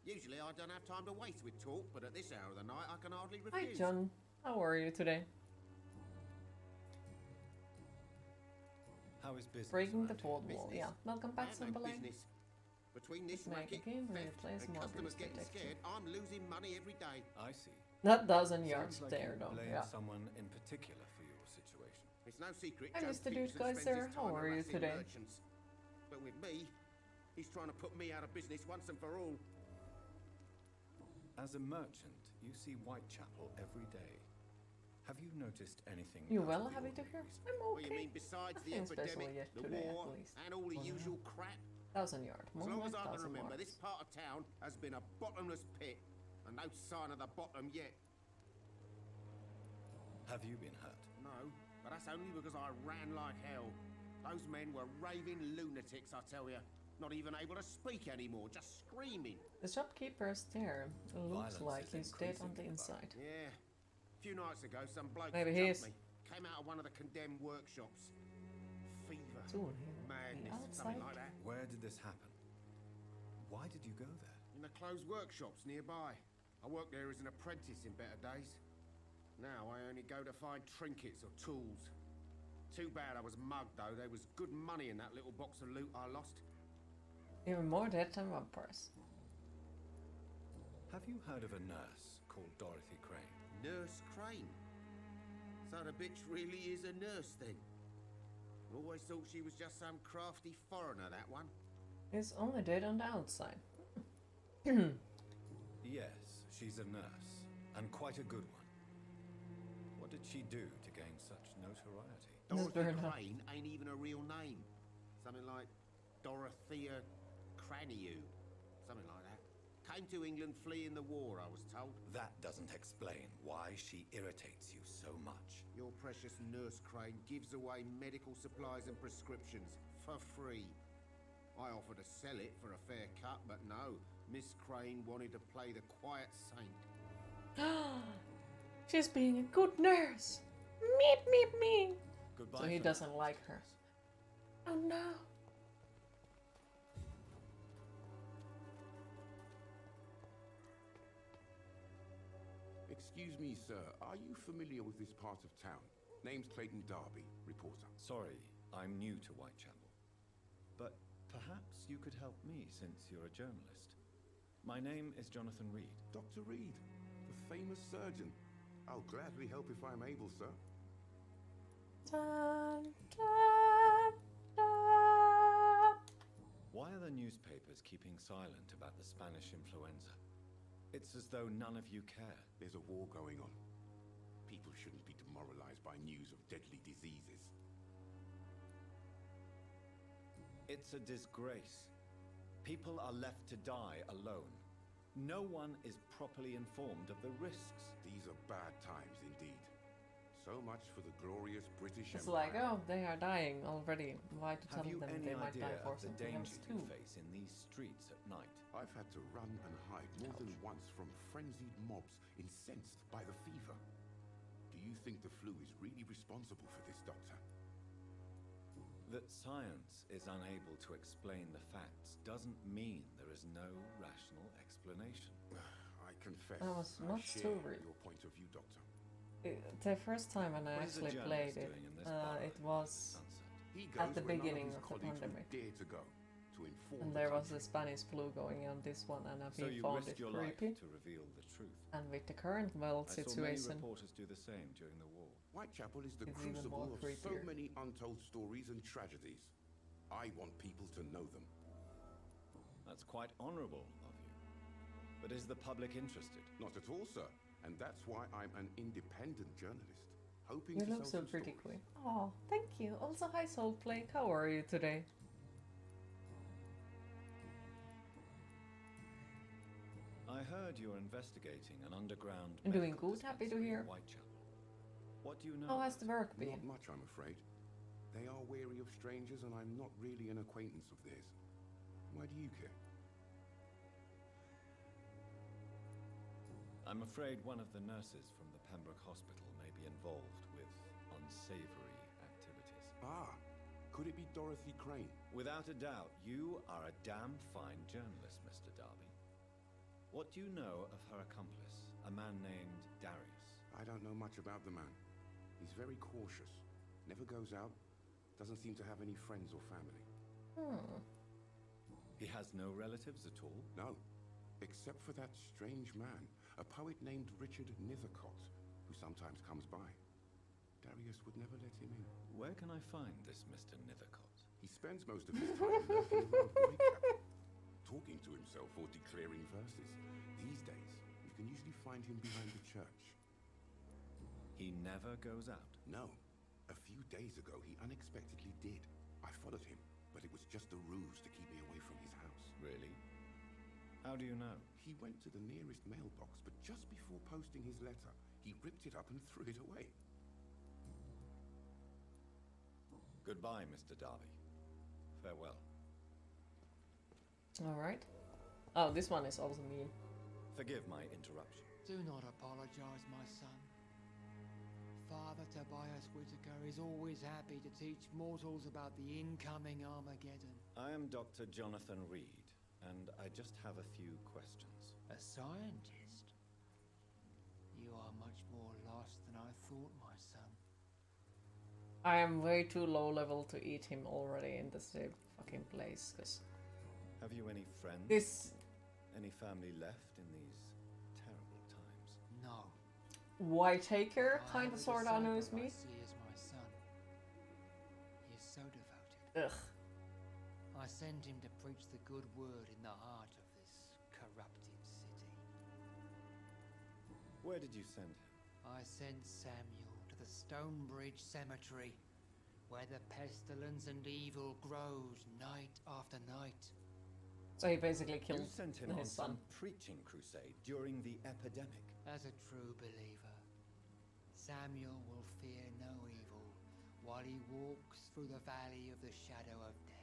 Usually I don't have time to waste with talk, but at this hour of the night I can hardly Hi, refuse. John. How are you today? How is business? Breaking the around fourth here? wall. Business? Yeah, welcome I back, have no Timberlake. business. Between this Let's make a racket, game where you theft, play and some more customers Bruce getting Detective. scared, I'm losing money every day. I see. That dozen yards Sounds like there, you though. blame Yeah. someone in particular for your situation. It's no secret. Hi, Joe Mr. Dude Peterson Guys spends there. his How time are you harassing today? merchants. But with me, he's trying to put me out of business once and for all. As a merchant, you see Whitechapel every day. Have you noticed anything? You out well of the happy to hear? ordinary? I'm What do you okay. mean besides the Nothing special epidemic, yet the today, at war, least. and all the Well, usual crap? 1,000 yard. As More long like as I can 1,000 remember, yards. this part of town has been a bottomless pit, and no sign of the bottom yet. Have you been hurt? No, but that's only because I ran like hell. Those men were raving lunatics, I tell you. Not even able to speak anymore, just screaming. The shopkeeper's there. Looks Violence like is he's dead on increasing the in inside. Yeah. A few nights ago, some bloke Maybe he jumped is. me. Came out of one of the condemned workshops. Fever, Soon he will be madness, something outside. like that. Where did this happen? Why did you go there? In the closed workshops nearby. I worked there as an apprentice in better days. Now I only go to find trinkets or tools. Too bad I was mugged though. There was good money in that little box of loot I lost. Even more dead than vampires. Have you heard of a nurse called Dorothy Crane? Nurse Crane. So the bitch really is a nurse then. Always thought she was just some crafty foreigner, that one. He's only dead on the outside. Yes, she's a nurse, and quite a good one. What did she do to gain such notoriety? Dorothy Crane ain't even a real name. Something like Dorothea Craniu. Something like that. Came to England fleeing the war, I was told. That doesn't explain why she irritates you so much. Your precious Nurse Crane gives away medical supplies and prescriptions for free. I offered to sell it for a fair cut, but no. Miss Crane wanted to play the quiet saint. She's being a good nurse. Meep, meep, meep. Goodbye. So he for doesn't now, like her. Oh no. Excuse me, sir. Are you familiar with this part of town? Name's Clayton Darby, reporter. Sorry, I'm new to Whitechapel. But perhaps you could help me since you're a journalist. My name is Jonathan Reed. Dr. Reed, the famous surgeon. I'll gladly help if I'm able, sir. Dun, dun, dun. Why are the newspapers keeping silent about the Spanish influenza? It's as though none of you care. There's a war going on. People shouldn't be demoralized by news of deadly diseases. It's a disgrace. People are left to die alone. No one is properly informed of the risks. These are bad times indeed. So much for the glorious British It's Empire. like, oh, they are dying already. Why to tell Have you them any they might idea die for of the something danger else you too? face in these streets at night? I've had to run and hide more than once from frenzied mobs incensed by the fever. Do you think the flu is really responsible for this, Doctor? That science is unable to explain the facts doesn't mean there is no rational explanation. I confess, That was I not share so rude. your point of view, Doctor. The first time when I What is a actually journalist played it, doing in this bar it was Sunset? He at goes the where none beginning his of the colleagues would pandemic. dare to go, to inform And the there was country. the Spanish flu going on this one, and So we you found risked it your life creepy. to reveal the truth. And with the current world I saw many situation, reporters do the same during the war. Whitechapel is the It's even more crucible of so creepier. many untold stories and tragedies. I want people to know them. That's quite honorable of you. But is the public interested? Not at all, sir. And that's why I'm an independent journalist, hoping you to look so sell some pretty, stories. Queen. Oh, thank you. Also, hi Soulplake. How are you today? I heard you're investigating an underground. I'm doing medical good, happy to dispensary in hear. Whitechapel. What do you know? How has the work Not been? much, I'm afraid. They are wary of strangers, and I'm not really an acquaintance of theirs. Why do you care? I'm afraid one of the nurses from the Pembroke Hospital may be involved with unsavory activities. Ah, could it be Dorothy Crane? Without a doubt, you are a damn fine journalist, Mr. Darby. What do you know of her accomplice, a man named Darius? I don't know much about the man. He's very cautious, never goes out, doesn't seem to have any friends or family. He has no relatives at all? No, except for that strange man, a poet named Richard Nethercott, who sometimes comes by. Darius would never let him in. Where can I find this Mr. Nethercott? He spends most of his time lurking around Whitechapel, talking to himself or declaring verses. These days, you can usually find him behind the church. He never goes out. No. A few days ago, he unexpectedly did. I followed him, but it was just a ruse to keep me away from his house. Really? How do you know? He went to the nearest mailbox, but just before posting his letter, he ripped it up and threw it away. Goodbye, Mr. Darby. Farewell. Alright. Oh, this one is also mean. Forgive my interruption. Do not apologize, my son. Father Tobias Whitaker is always happy to teach mortals about the incoming Armageddon. I am Dr. Jonathan Reed, and I just have a few questions. A scientist? You are much more lost than I thought, my son. I am way too low level to eat him already in the same fucking place, cause Have you any friends? this Any family left in these terrible times? No. Whitaker I kinda have a sorta knows disciple I me. see as my son. He is so devoted. Ugh. I send him to preach the good word in the heart of this corrupted city. Where did you send him? I sent Samuel to the Stonebridge Cemetery, where the pestilence and evil grows night after night. So he basically You killed sent him on his son. some preaching crusade during the epidemic. As a true believer, Samuel will fear no evil while he walks through the valley of the shadow of death.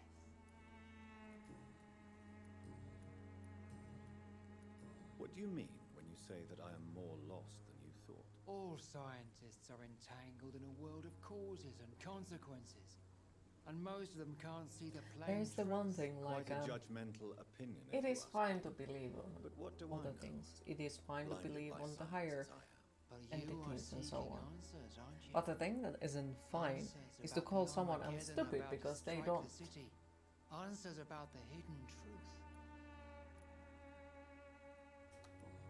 What do you mean when you say that I am more lost than you thought? All scientists are entangled in a world of causes and consequences, and most of them can't see the plain There's the one truth. thing, like, Quite a judgmental opinion. it if you is ask fine me. to believe on But what do other I know? things. It is fine to Blinded believe by on the science higher as I am. But you are entities and so seeking on. answers, aren't you? But the thing that isn't fine Answers is to about call the someone else Armageddon stupid about to because they strike don't. the city. Answers about the hidden truth.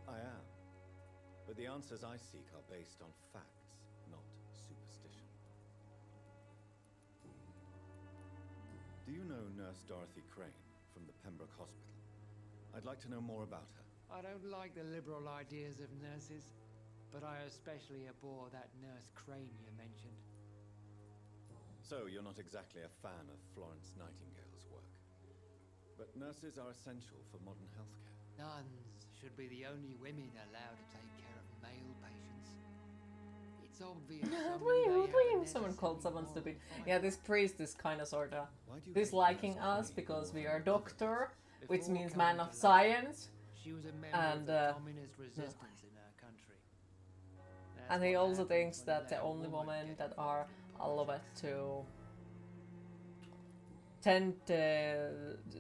I am. But the answers I seek are based on facts, not superstition. Do you know Nurse Dorothy Crane from the Pembroke Hospital? I'd like to know more about her. I don't like the liberal ideas of nurses, but I especially abhor that Nurse Crane you mentioned. So, you're not exactly a fan of Florence Nightingale's work. But nurses are essential for modern healthcare. Nuns should be the only women allowed to take care of male patients. It's obvious Someone called someone stupid. Yeah, this priest is kinda sorta Why do you hate disliking Nurse us Crane because more we than are the others? doctor, which Before means coming man to of London, science. She was a member And, of the communist resistance in her country. That's And he what also happens thinks when you that the let a only woman women get that involved are in allowed politics. to tend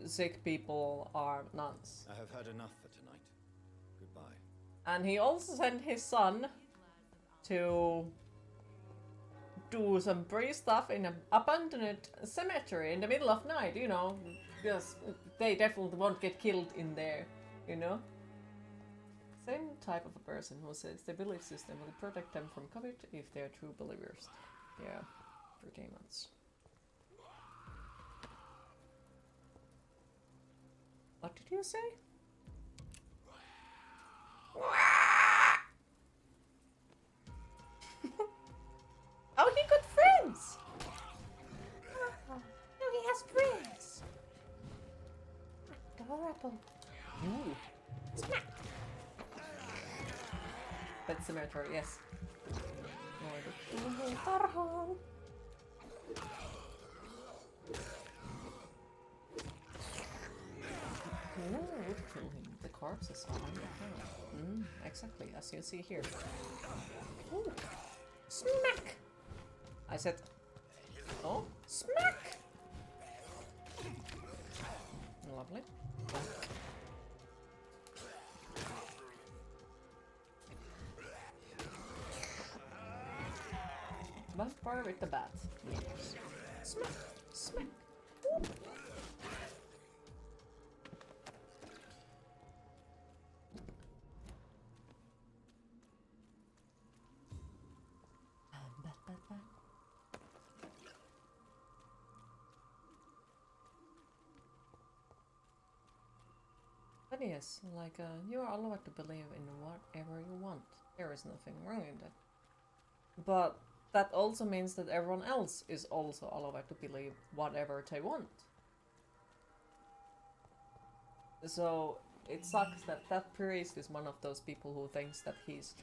sick people are nuns. I have heard enough for tonight. Goodbye. And he also sent his son to do some priest stuff in an abandoned cemetery in the middle of night, you know, because they definitely won't get killed in there, you know? Same type of a person who says the belief system will protect them from COVID if they're true believers. Yeah, pretty much. What did you say? Oh, he got friends! No, he has friends! Adorable. Ooh. Smack! Pet cemetery, yes. Ooh, kill him. The corpses are on the ground. Exactly, as you see here. Ooh. Smack! I said... Oh, smack! Lovely. Vampyr with the bat. Yes. Smack! Smack! Ooh. But yes, like, you are allowed to believe in whatever you want. There is nothing wrong in that. But that also means that everyone else is also allowed to believe whatever they want. So it sucks that that priest is one of those people who thinks that he's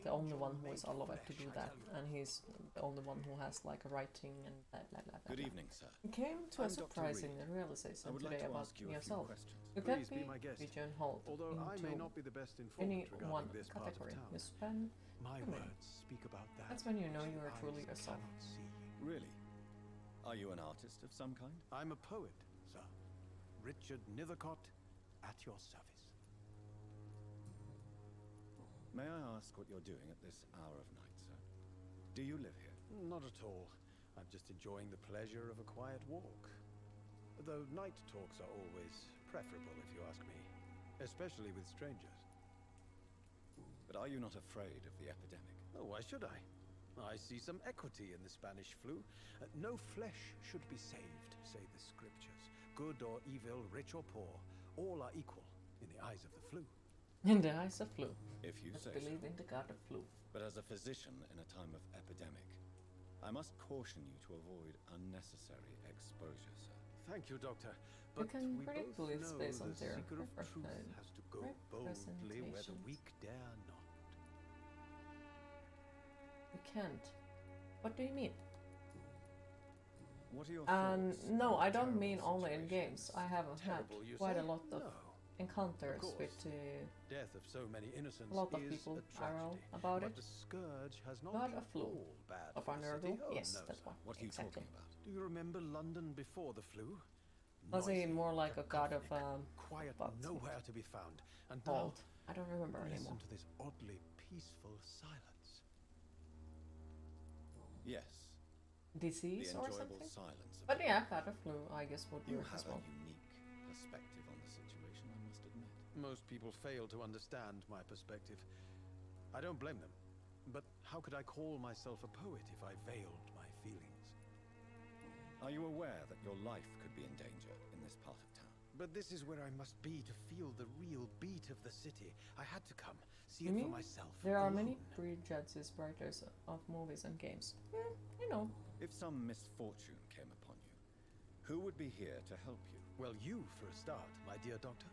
the only one who is allowed to do that, and he's the only one who has like a writing and blah blah blah. blah, Good blah. evening, sir. You came to I'm a Dr. surprising Reed. realization I would like today to about ask you a few yourself. questions. You can Please be my guest. Pigeon Holt Although I may into not be the best any informed one regarding this part of category. town. You spend My I mean, words speak about that. that's when you know which you the are truly eyes yourself. cannot see. Really? Are you an artist of some kind? I'm a poet, sir. Richard Nethercott, at your service. May I ask what you're doing at this hour of night, sir? Do you live here? Not at all. I'm just enjoying the pleasure of a quiet walk. Though night talks are always preferable, if you ask me. Especially with strangers. But are you not afraid of the epidemic? Oh, why should I? I see some equity in the Spanish flu. No flesh should be saved, say the scriptures. Good or evil, rich or poor, all are equal in the eyes of the flu. In the eyes of flu. If you Let's say believe so. in the god of flu. But as a physician in a time of epidemic, I must caution you to avoid unnecessary exposure, sir. Thank you, Doctor. You But can we predict both police know based on the their seeker of truth has to go boldly where the representations. weak dare not. You can't. What do you mean? What are your And thoughts? no, on I don't terrible mean only in games. situations? I have had Terrible, you quite say? a lot of No. encounters Of with course. Death of so many innocents a lot of is people a IRL tragedy, about but it. the scourge has not God been of flu. all bad Of for our the Nurgle? city. Oh, Yes, no, that's sir. one. What are you Exactly. talking about? Do you remember London before the flu? Was he Noisy, more like a god of cacophonic, quiet, what? nowhere to be found. And now, Vault? I don't remember listen anymore. to this oddly peaceful silence. Yes, the Disease or enjoyable something? silence of But the- yeah, god of flu, I guess would You work have as well. a unique perspective on the situation, I must admit. Most people fail to understand my perspective. I don't blame them. But how could I call myself a poet if I veiled my feelings? Are you aware that your life could be in danger in this part of town? But this is where I must be to feel the real beat of the city. I had to come, see You it mean for myself. there are many alone. prejudges writers of movies and games? You know. If some misfortune came upon you, who would be here to help you? Well, you for a start, my dear doctor.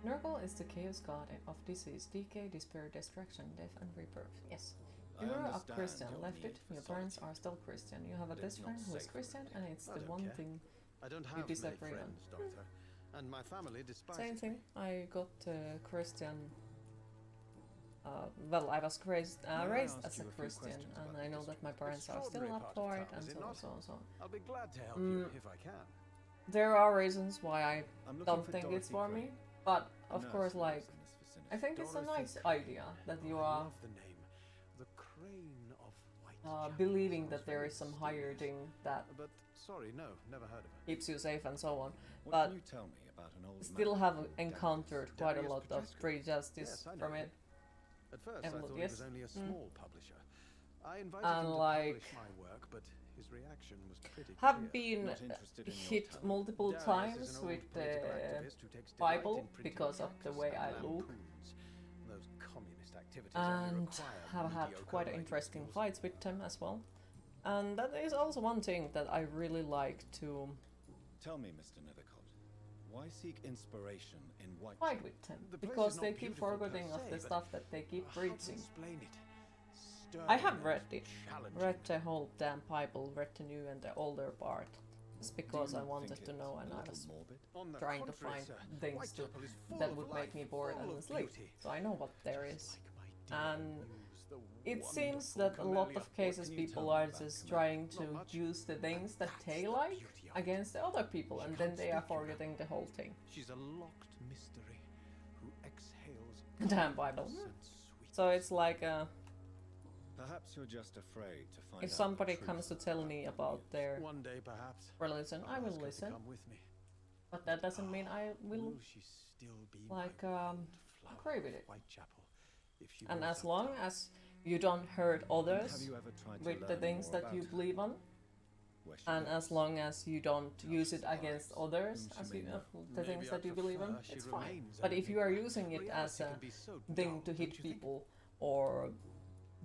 Nurgle is the chaos god of disease, decay, despair, destruction, death, and rebirth. Yes. I You were a understand Christian, your left need it, for your parents solitude. are still Christian. You have a But it's best friend not who is safe for Christian, me. and it's I the don't one care. thing. I don't have many disagree on. friends, doctor. And my family despises Same me. thing. I got Christian. Well, I was raised I raised ask as a you a few Christian, questions and about I the know that my district? parents are still Extraordinary up part of for it, town, and is it so on, not? so on, so on. I'll be glad to help you if I can. There are reasons why I I'm looking don't for think it's Dorothy for Crane, me, but a of nurse course, who like, lives in this vicinity. I think it's a Dorothy nice Crane. idea that you I are love the name. The Crane of Whitechapel. believing that Sounds there very is some higher mysterious. thing that But sorry, no, never heard of it. keeps you safe and so on. What But can you tell me about an old still man have called encountered Darius? quite a Darius lot of Petrescu. prejudice Yes, I know from him. it. At first, And I look, thought yes. he was only a Mm. small publisher. I invited And him to like- publish my work, but his reaction was pretty Have clear. been Not interested in your hit talent. multiple Darius is times an old with political the activist who takes delight Bible in printing because of the attacks way and I look, lampoons. Those communist activities only and require have had mediocre quite writing interesting skills. fights with them as well. And that is also one thing that I really like to Tell me, Mr. Nethercott, why seek inspiration in fight Whitechapel? with them The place because is they not keep beautiful per forgetting of se, the but stuff that they keep How to preaching. explain it? I have Stirring read and it, challenging. read the whole damn Bible, read the new and the older part, just Do you because I not wanted think to it's know, a and I little was morbid? On the trying to contrary, find sir, things to, Whitechapel is full that of would life, make me bored full and of asleep. beauty. So I know what there Just is. like my dear And muse, the it seems wonderful that a lot camellia. of cases can you people tell me are about just Camellia? trying to Not much. use the things that That's they the like beauty of it. against the other people, She and then can't they are speak, you know. forgetting the whole thing. She's a locked mystery who exhales Damn Bible. calmness and sweetness. So it's like Perhaps you're just afraid to find if out somebody the truth comes to tell me about their One day, perhaps, religion, I I'll will ask her to listen, come with me. but that doesn't mean I will. Will she still be like, my wildflower agree with of it. Whitechapel, if she And moves as up long to- as you don't hurt And others have you ever tried to with the learn things more that about you her? believe on, Where she and lives? as long as you don't use it she's against lies, others, whom as she you may know, know. the Maybe things I that you believe in, prefer she it's fine. remains But if you are ambiguous. using it as Reality a can be so thing dull, to don't hit you think? people or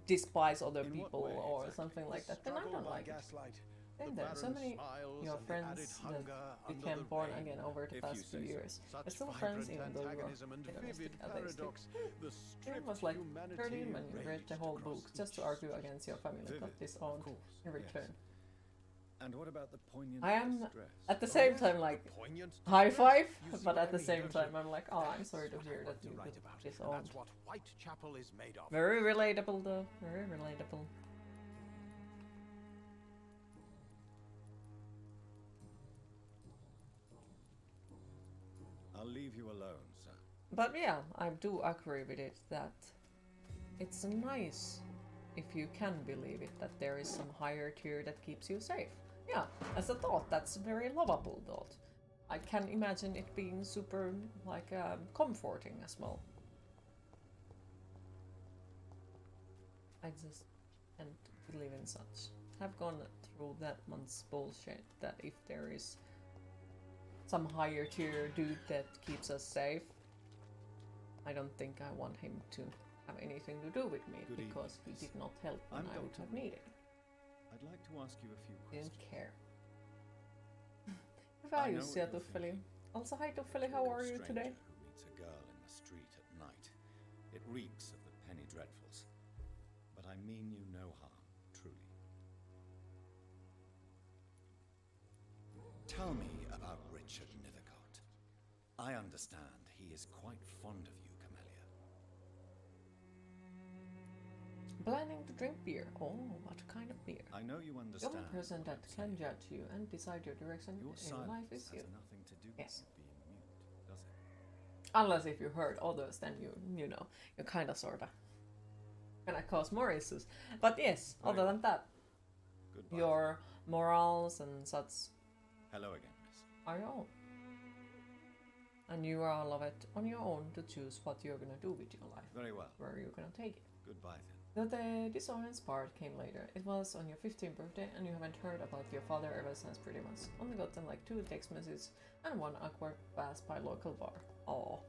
despise other In what people way or exactly? something like The that, then I struggle don't by like it. gaslight, Same The there. So barren many smiles your and the added friends hunger that under became the born rain. again over the If past you few say so. years. Such We're still friends vibrant even though you're antagonism and hedonistic vivid atheistic. paradox. The It stripped was like humanity 13 when you read the raged whole across book just to each argue street. against your family Vivid, got disowned of course, in yes. return. And what about the poignant I am distress? at the Oh, same yes, time the like poignant high distress. five, You see but what at I the mean, same don't time you? I'm like, oh, I'm That's sorry to what I hear want that to you write got about, and disowned. that's what Whitechapel is made of. Very relatable though, very relatable. I'll leave you alone, sir. But yeah, I do agree with it that it's nice if you can believe it that there is some higher tier that keeps you safe. Yeah, as a thought, that's a very lovable thought. I can imagine it being super like comforting as well. I just can't believe in such. I've gone through that month's bullshit that if there is some higher tier dude that keeps us safe, I don't think I want him to have anything to do with me Good because evening, he did not help when I'm I would Dr. have needed. I'd like to ask you a few questions. Didn't care. I Hyvää know Jussi ja what you're Tuffeli. thinking. Also, hi Tuffeli, To how a are you stranger today? Who meets a girl in the street at night. It reeks of the penny dreadfuls. But I mean you no harm, truly. Tell me about Richard Nethercott. I understand he is quite fond of you, Camellia. Planning to drink beer. Oh, what kind of beer? I know you The understand. only person what that I'm can saying. judge you and decide your direction Your in silence life is you. has nothing to do Yes. with being mute, does it? Unless if you hurt others, then you know, you kind of sorta gonna cause more issues. But yes, other than that, Goodbye. your morals and such Hello again, miss. are your own. And you are all of it on your own to choose what you're gonna do with your life, Very well. where you're gonna take it. Goodbye then. Though the dishonest part came later. It was on your 15th birthday and you haven't heard about your father ever since pretty much. Only gotten like 2 text messages and 1 awkward pass by local bar. Oh.